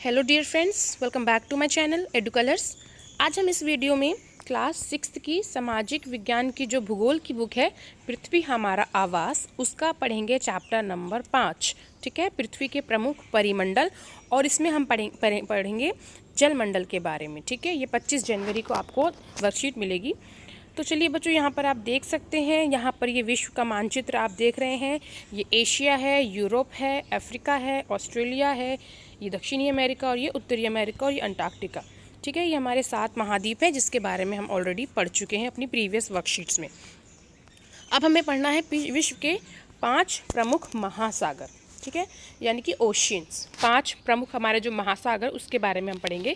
Hello dear friends, welcome back to my channel Edu Colours. आज हम इस video में क्लास 6 की सामाजिक विज्ञान की जो भूगोल की बुक है पृथ्वी हमारा आवास, उसका पढ़ेंगे चैप्टर नंबर 5। ठीक है, पृथ्वी के प्रमुख परिमंडल, और इसमें हम पढ़ेंगे जलमंडल के बारे में। ठीक है, ये 25 जनवरी को आपको वर्कशीट मिलेगी। तो चलिए बच्चों, यहाँ पर आप देख सकते हैं, यहाँ पर ये विश्व का मानचित्र आप देख रहे हैं। ये एशिया है, यूरोप है, अफ्रीका है, ऑस्ट्रेलिया है, ये दक्षिणी अमेरिका, और ये उत्तरी अमेरिका, और ये अंटार्कटिका। ठीक है, ये हमारे 7 महाद्वीप हैं जिसके बारे में हम ऑलरेडी पढ़ चुके हैं अपनी प्रीवियस वर्कशीट्स में। अब हमें पढ़ना है विश्व के 5 प्रमुख महासागर। ठीक है, यानी कि ओशियंस, 5 प्रमुख हमारे जो महासागर, उसके बारे में हम पढ़ेंगे।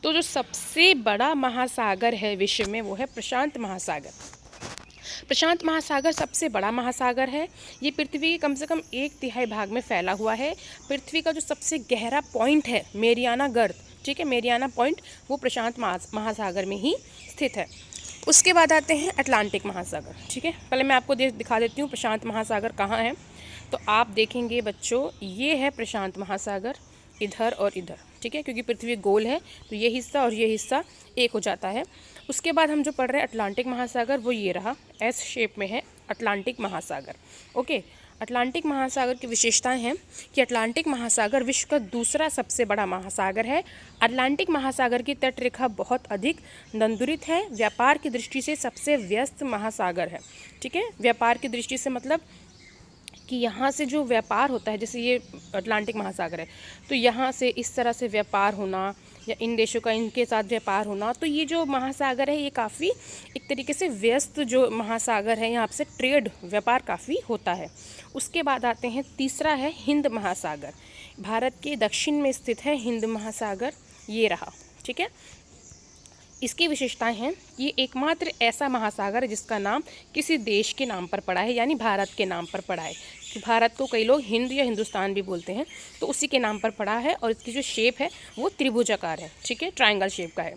तो जो सबसे बड़ा महासागर है विश्व में वो है प्रशांत महासागर। प्रशांत महासागर सबसे बड़ा महासागर है। ये पृथ्वी के कम से कम 1/3 भाग में फैला हुआ है। पृथ्वी का जो सबसे गहरा पॉइंट है मेरियाना गर्त, ठीक है, मेरियाना पॉइंट, वो प्रशांत महासागर में ही स्थित है। उसके बाद आते हैं अटलांटिक महासागर। ठीक है, पहले मैं आपको दिखा देती हूँ प्रशांत महासागर कहाँ है। तो आप देखेंगे बच्चों, ये है प्रशांत महासागर, इधर और इधर। ठीक है, क्योंकि पृथ्वी गोल है तो ये हिस्सा और ये हिस्सा एक हो जाता है। उसके बाद हम जो पढ़ रहे हैं अटलांटिक महासागर, वो ये रहा, एस शेप में है अटलांटिक महासागर। ओके, अटलांटिक महासागर की विशेषताएं हैं कि अटलांटिक महासागर विश्व का दूसरा सबसे बड़ा महासागर है। अटलांटिक महासागर की तटरेखा बहुत अधिक दंडुरित है। व्यापार की दृष्टि से सबसे व्यस्त महासागर है। ठीक है, व्यापार की दृष्टि से मतलब कि यहाँ से जो व्यापार होता है, जैसे ये अटलांटिक महासागर है तो यहाँ से इस तरह से व्यापार होना, या इन देशों का इनके साथ व्यापार होना, तो ये जो महासागर है ये काफ़ी एक तरीके से व्यस्त जो महासागर है, यहाँ से ट्रेड व्यापार काफ़ी होता है। उसके बाद आते हैं, तीसरा है हिंद महासागर। भारत के दक्षिण में स्थित है हिंद महासागर, ये रहा। ठीक है, इसकी विशेषताएं हैं, ये एकमात्र ऐसा महासागर है जिसका नाम किसी देश के नाम पर पड़ा है, यानी भारत के नाम पर पड़ा है। कि भारत को कई लोग हिंद या हिंदुस्तान भी बोलते हैं, तो उसी के नाम पर पड़ा है, और इसकी जो शेप है वो त्रिभुजाकार है। ठीक है, ट्रायंगल शेप का है।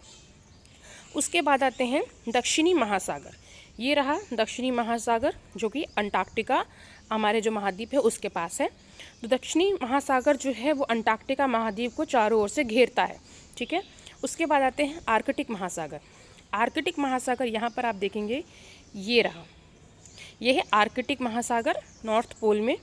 उसके बाद आते हैं दक्षिणी महासागर। ये रहा दक्षिणी महासागर, जो कि अंटार्कटिका हमारे जो महाद्वीप है उसके पास है। तो दक्षिणी महासागर जो है वो अंटार्कटिका महाद्वीप को चारों ओर से घेरता है। ठीक है, उसके बाद आते हैं आर्कटिक महासागर। आर्कटिक महासागर यहाँ पर आप देखेंगे, ये रहा, ये है आर्कटिक महासागर, नॉर्थ पोल में।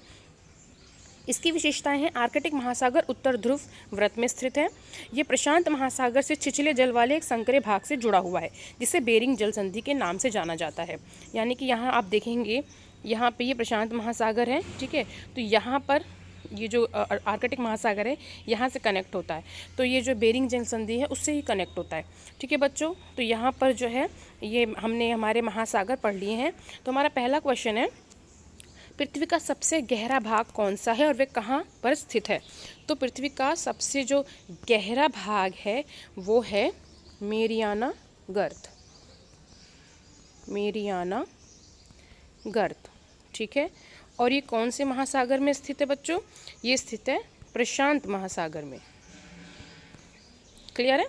इसकी विशेषताएं हैं, आर्कटिक महासागर उत्तर ध्रुव वृत्त में स्थित है। ये प्रशांत महासागर से छिछले जल वाले एक संकरे भाग से जुड़ा हुआ है, जिसे बेरिंग जल संधि के नाम से जाना जाता है। यानी कि यहाँ आप देखेंगे, यहाँ पे ये प्रशांत महासागर है। ठीक है, तो यहाँ पर ये जो आर्कटिक महासागर है यहाँ से कनेक्ट होता है, तो ये जो बेरिंग जल संधि है उससे ही कनेक्ट होता है। ठीक है बच्चों, तो यहाँ पर जो है ये हमने हमारे महासागर पढ़ लिए हैं। तो हमारा पहला क्वेश्चन है, पृथ्वी का सबसे गहरा भाग कौन सा है और वे कहाँ पर स्थित है? तो पृथ्वी का सबसे जो गहरा भाग है वो है मेरियाना गर्त, मेरियाना गर्त। ठीक है, और ये कौन से महासागर में स्थित है बच्चों? ये स्थित है प्रशांत महासागर में। क्लियर है?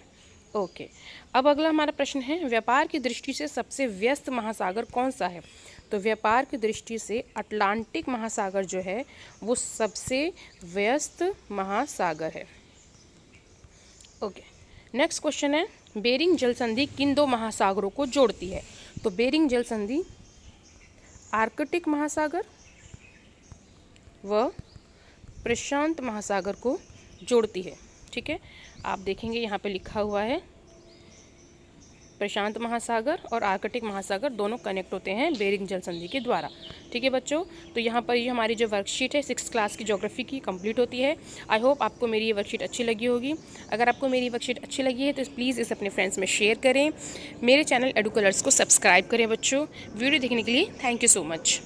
ओके, अब अगला हमारा प्रश्न है, व्यापार की दृष्टि से सबसे व्यस्त महासागर कौन सा है? तो व्यापार की दृष्टि से अटलांटिक महासागर जो है वो सबसे व्यस्त महासागर है। ओके, नेक्स्ट क्वेश्चन है, बेरिंग जल संधि किन 2 महासागरों को जोड़ती है? तो बेरिंग जल संधि आर्कटिक महासागर व प्रशांत महासागर को जोड़ती है। ठीक है, आप देखेंगे यहाँ पे लिखा हुआ है प्रशांत महासागर और आर्कटिक महासागर दोनों कनेक्ट होते हैं बेरिंग जल संधि के द्वारा। ठीक है बच्चों, तो यहाँ पर ये हमारी जो वर्कशीट है 6th क्लास की ज्योग्राफी की कंप्लीट होती है। आई होप आपको मेरी ये वर्कशीट अच्छी लगी होगी। अगर आपको मेरी वर्कशीट अच्छी लगी है तो प्लीज़ इसे अपने फ्रेंड्स में शेयर करें। मेरे चैनल एडू कलर्स को सब्सक्राइब करें बच्चों। वीडियो देखने के लिए थैंक यू सो मच।